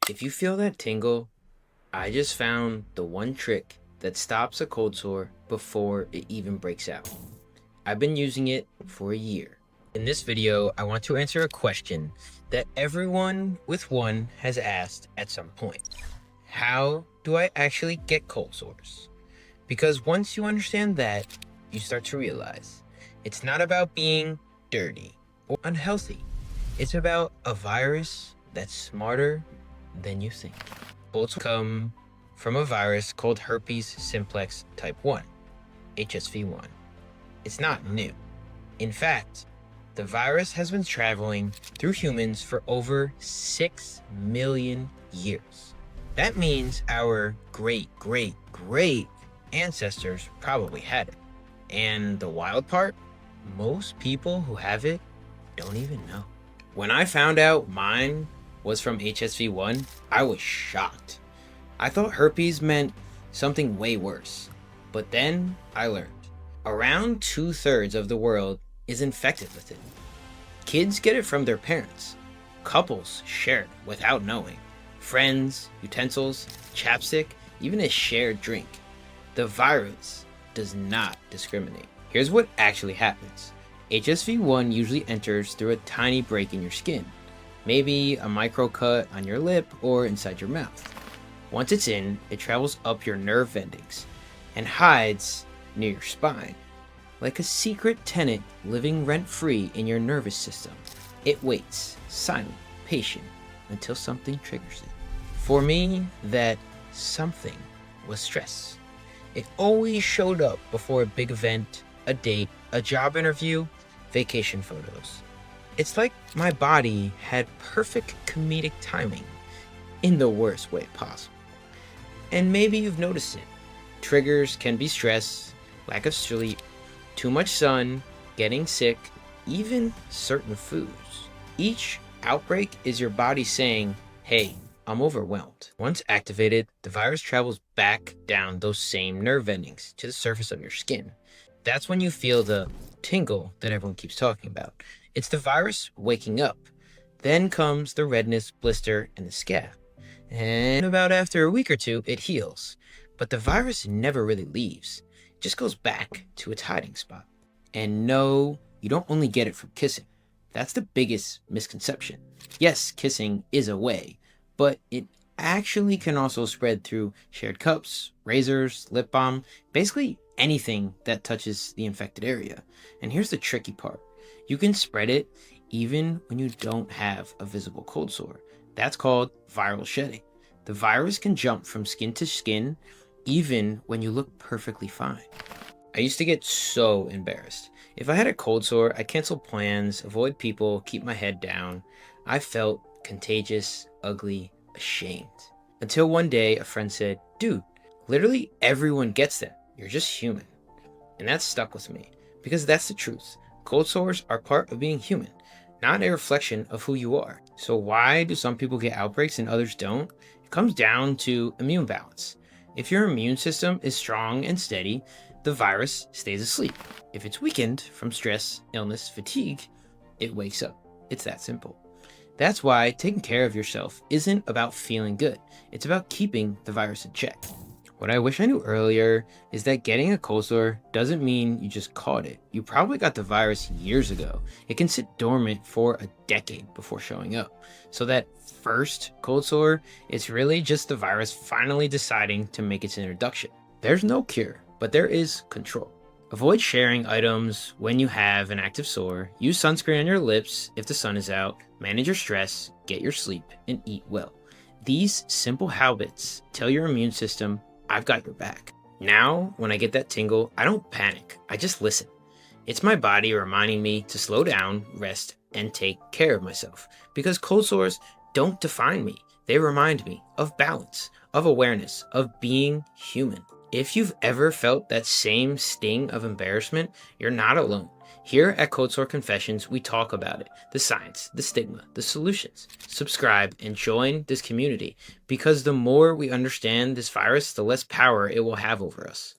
If you feel that tingle, I just found the one trick that stops a cold sore before it even breaks out. I've been using it for a year. In this video, I want to answer a question that everyone with one has asked at some point. How do I actually get cold sores? Because once you understand that, you start to realize it's not about being dirty or unhealthy. It's about a virus that's smarter than you think. Colds come from a virus called herpes simplex type 1, HSV1. It's not new. In fact, the virus has been traveling through humans for over 6 million years. That means our great ancestors probably had it. And the wild part, most people who have it don't even know. When I found out mine was from HSV1, I was shocked. I thought herpes meant something way worse. But then I learned. Around 2/3 of the world is infected with it. Kids get it from their parents. Couples share it without knowing. Friends, utensils, chapstick, even a shared drink. The virus does not discriminate. Here's what actually happens. HSV1 usually enters through a tiny break in your skin. Maybe a micro cut on your lip or inside your mouth. Once it's in, it travels up your nerve endings and hides near your spine. Like a secret tenant living rent-free in your nervous system. It waits, silent, patient, until something triggers it. For me, that something was stress. It always showed up before a big event, a date, a job interview, vacation photos. It's like my body had perfect comedic timing in the worst way possible. And maybe you've noticed it. Triggers can be stress, lack of sleep, too much sun, getting sick, even certain foods. Each outbreak is your body saying, hey, I'm overwhelmed. Once activated, the virus travels back down those same nerve endings to the surface of your skin. That's when you feel the tingle that everyone keeps talking about. It's the virus waking up. Then comes the redness, blister, and the scab. And about after a week or two, it heals. But the virus never really leaves. It just goes back to its hiding spot. And no, you don't only get it from kissing. That's the biggest misconception. Yes, kissing is a way, but it actually can also spread through shared cups, razors, lip balm, basically anything that touches the infected area. And here's the tricky part. You can spread it even when you don't have a visible cold sore. That's called viral shedding. The virus can jump from skin to skin even when you look perfectly fine. I used to get so embarrassed. If I had a cold sore, I'd cancel plans, avoid people, keep my head down. I felt contagious, ugly, ashamed. Until one day a friend said, dude, literally everyone gets that. You're just human. And that stuck with me because that's the truth. Cold sores are part of being human, not a reflection of who you are. So why do some people get outbreaks and others don't? It comes down to immune balance. If your immune system is strong and steady, the virus stays asleep. If it's weakened from stress, illness, fatigue, it wakes up. It's that simple. That's why taking care of yourself isn't about feeling good. It's about keeping the virus in check. What I wish I knew earlier is that getting a cold sore doesn't mean you just caught it. You probably got the virus years ago. It can sit dormant for a decade before showing up. So that first cold sore, it's really just the virus finally deciding to make its introduction. There's no cure, but there is control. Avoid sharing items when you have an active sore. Use sunscreen on your lips if the sun is out. Manage your stress, get your sleep, and eat well. These simple habits tell your immune system, I've got your back. Now, when I get that tingle, I don't panic. I just listen. It's my body reminding me to slow down, rest, and take care of myself. Because cold sores don't define me. They remind me of balance, of awareness, of being human. If you've ever felt that same sting of embarrassment, you're not alone. Here at Cold Sore Confessions, we talk about it, the science, the stigma, the solutions. Subscribe and join this community because the more we understand this virus, the less power it will have over us.